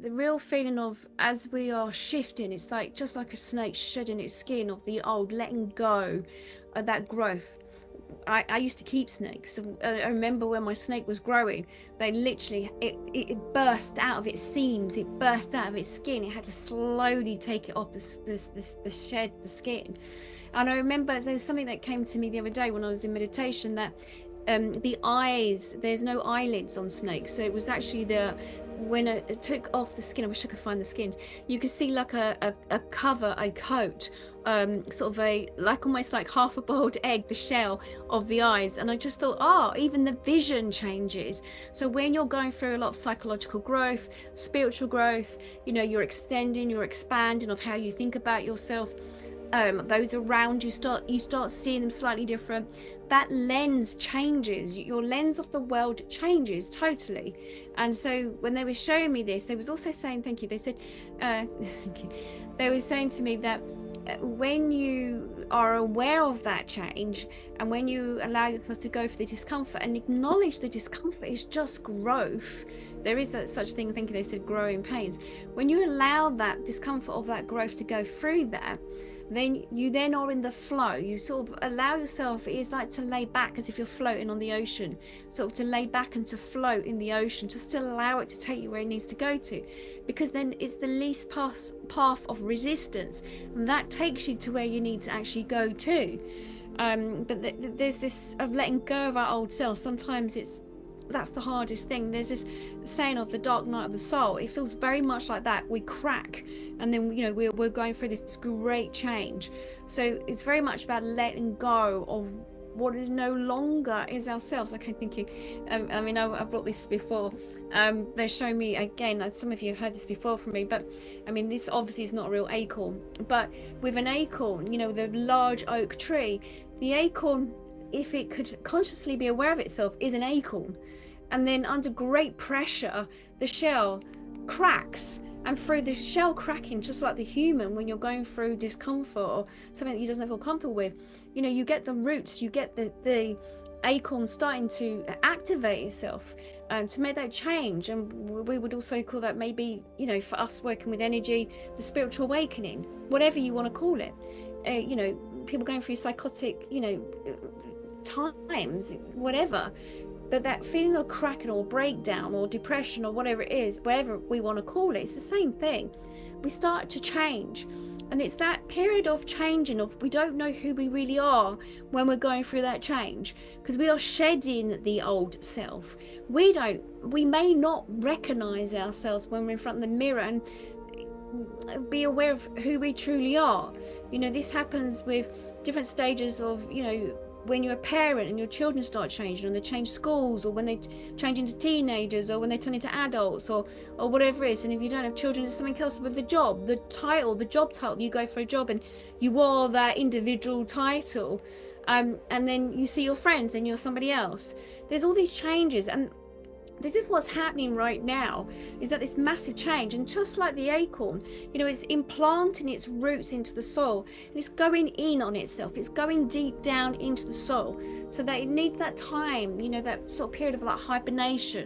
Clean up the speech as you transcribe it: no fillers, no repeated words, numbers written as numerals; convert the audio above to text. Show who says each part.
Speaker 1: the real feeling of, as we are shifting, it's like just like a snake shedding its skin of the old, letting go of that growth. I used to keep snakes. I remember when my snake was growing, they literally, it burst out of its seams, it burst out of its skin. It had to slowly take it off the shed, the skin. And I remember there's something that came to me the other day when I was in meditation, that the eyes, there's no eyelids on snakes. So it was actually when it took off the skin, I wish I could find the skins, you could see like a cover, a coat, sort of almost like half a boiled egg, the shell of the eyes. And I just thought, even the vision changes. So when you're going through a lot of psychological growth, spiritual growth, you're extending, you're expanding of how you think about yourself, those around you start seeing them slightly different. That lens changes, your lens of the world changes totally. And so when they were showing me this, they was also saying, thank you, they said thank you. They were saying to me that when you are aware of that change, and when you allow yourself to go for the discomfort and acknowledge the discomfort is just growth, there is such thing, I think they said, growing pains. When you allow that discomfort of that growth to go through that, then you then are in the flow. You sort of allow yourself, it is like to lay back as if you're floating on the ocean, sort of to lay back and to float in the ocean, just to allow it to take you where it needs to go to, because then it's the least path of resistance, and that takes you to where you need to actually go to. But there's this of letting go of our old self. Sometimes that's the hardest thing. There's this saying of the dark night of the soul. It feels very much like that. We crack, and then we're going through this great change. So it's very much about letting go of what no longer is ourselves. Okay, thinking. I've brought this before. They're showing me again. Some of you have heard this before from me, but this obviously is not a real acorn. But with an acorn, the large oak tree, the acorn, if it could consciously be aware of itself, is an acorn. And then under great pressure, the shell cracks. And through the shell cracking, just like the human, when you're going through discomfort or something that you doesn't feel comfortable with, you get the roots, you get the acorn starting to activate itself to make that change. And we would also call that, maybe, for us working with energy, the spiritual awakening, whatever you want to call it. People going through psychotic, times, whatever. But that feeling of cracking or breakdown or depression or whatever it is, whatever we want to call it, it's the same thing. We start to change. And it's that period of changing, of we don't know who we really are when we're going through that change, because we are shedding the old self. We may not recognize ourselves when we're in front of the mirror and be aware of who we truly are. This happens with different stages of, when you're a parent and your children start changing, and they change schools, or when they change into teenagers, or when they turn into adults, or whatever it is. And if you don't have children, it's something else with the job, the job title. You go for a job and you are that individual title, and then you see your friends and you're somebody else. There's all these changes, and this is what's happening right now, is that this massive change. And just like the acorn, it's implanting its roots into the soil, and it's going in on itself, it's going deep down into the soil, so that it needs that time, that sort of period of like hibernation,